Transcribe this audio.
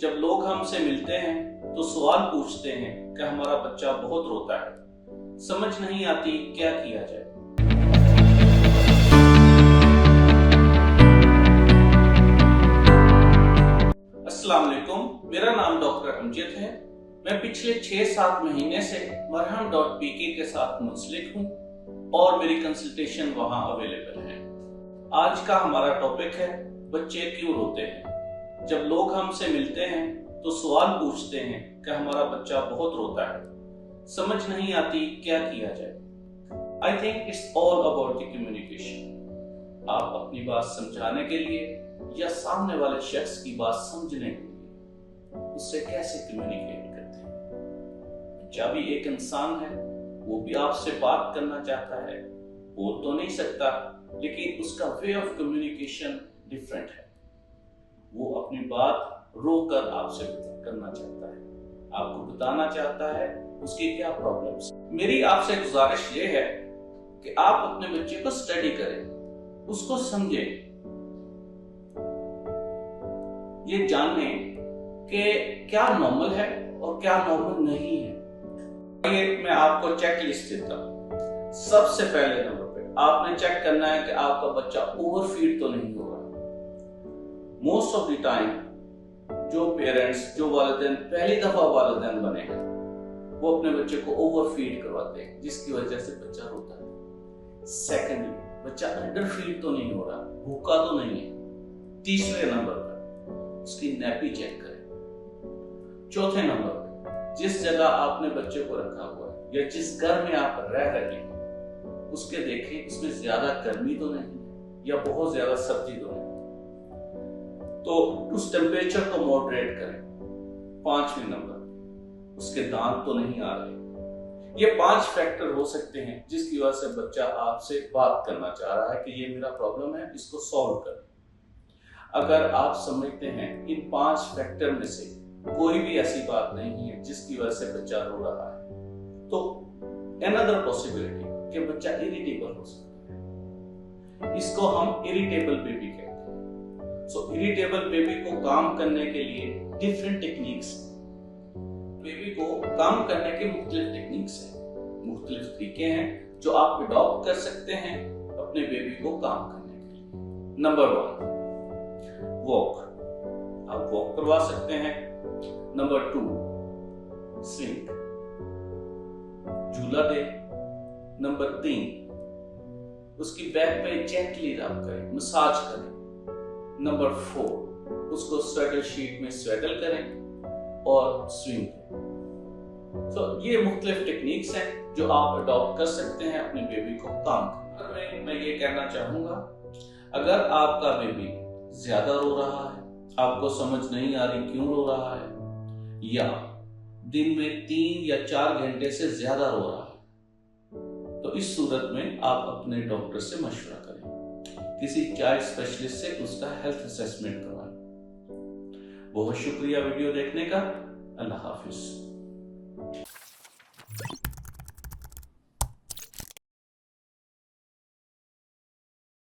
जब लोग हमसे मिलते हैं तो सवाल पूछते हैं कि हमारा बच्चा बहुत रोता है, समझ नहीं आती क्या किया जाए। अस्सलाम वालेकुम, मेरा नाम डॉक्टर अमजद है। मैं पिछले 6-7 महीने से marham.pk के साथ मुंसलिक हूँ और मेरी कंसल्टेशन वहाँ अवेलेबल है। आज का हमारा टॉपिक है बच्चे क्यों रोते हैं। जब लोग हमसे मिलते हैं तो सवाल पूछते हैं कि हमारा बच्चा बहुत रोता है, समझ नहीं आती क्या किया जाए। I think it's all about the communication. आप अपनी बात समझाने के लिए या सामने वाले शख्स की बात समझने के लिए उससे कैसे कम्युनिकेट करते हैं। बच्चा भी एक इंसान है, वो भी आपसे बात करना चाहता है, बोल तो नहीं सकता, लेकिन उसका वे ऑफ कम्युनिकेशन डिफरेंट है। वो अपनी बात रोकर आपसे करना चाहता है, आपको बताना चाहता है उसकी क्या प्रॉब्लम्स। मेरी आपसे गुजारिश ये है कि आप अपने बच्चे को स्टडी करें, उसको समझें, ये जानें कि क्या नॉर्मल है और क्या नॉर्मल नहीं है। ये मैं आपको चेक लिस्ट देता हूं। सबसे पहले नंबर पे आपने चेक करना है कि आपका बच्चा ओवरफीड तो नहीं हो रहा। मोस्ट ऑफ द टाइम जो पेरेंट्स, जो वालिदैन पहली दफा वालिदैन बने हैं, वो अपने बच्चे को ओवरफीड करवाते हैं, जिसकी वजह से बच्चा रोता है। सेकेंडली, बच्चा अंडरफीड तो नहीं हो रहा, भूखा तो नहीं है। तीसरे नंबर पर उसकी नैपी चेक करें। चौथे नंबर पर जिस जगह आपने बच्चे को रखा हुआ है या जिस घर में आप रह रहे हैं उसके देखें उसमें ज्यादा गर्मी तो नहीं या बहुत ज्यादा सर्दी तो नहीं, तो उस टेम्परेचर को मॉडरेट करें। पांचवें नंबर, उसके दांत तो नहीं आ रहे। ये 5 फैक्टर हो सकते हैं जिसकी वजह से बच्चा आपसे बात करना चाह रहा है कि ये मेरा प्रॉब्लम है, इसको सॉल्व करें। अगर आप समझते हैं इन 5 फैक्टर में से कोई भी ऐसी बात नहीं है जिसकी वजह से बच्चा रो रहा है, तो अनदर पॉसिबिलिटी कि बच्चा इरिटेबल हो सकता है। इसको हम इरिटेबल बेबी कहते हैं। सो इरिटेबल बेबी को काम करने के लिए डिफरेंट टेक्निक्स, बेबी को काम करने के मुख्तलिफ टेक्निक्स हैं, मुख्तलिफ तरीके हैं जो आप अडॉप्ट कर सकते हैं अपने बेबी को काम करने के लिए। Number 1, walk. आप वॉक करवा सकते हैं। नंबर 2, स्विंग, झूला दे। नंबर 3, उसकी बैक पे जेंटली रब करें, मसाज करें। नंबर 4, उसको स्वेडल शीट में स्वेडल करें और स्विंग करें। ये मुख्तलिफ टेक्निक्स हैं जो आप अडॉप्ट कर सकते हैं अपने बेबी को काम करने। मैं ये कहना चाहूंगा, अगर आपका बेबी ज्यादा रो रहा है, आपको समझ नहीं आ रही क्यों रो रहा है, या दिन में 3 या 4 घंटे से ज्यादा रो रहा है, तो इस सूरत में आप अपने डॉक्टर से मशवरा करें, किसी चाइल्ड स्पेशलिस्ट से उसका हेल्थ असेसमेंट करवाएं। बहुत शुक्रिया वीडियो देखने का। अल्लाह हाफिज।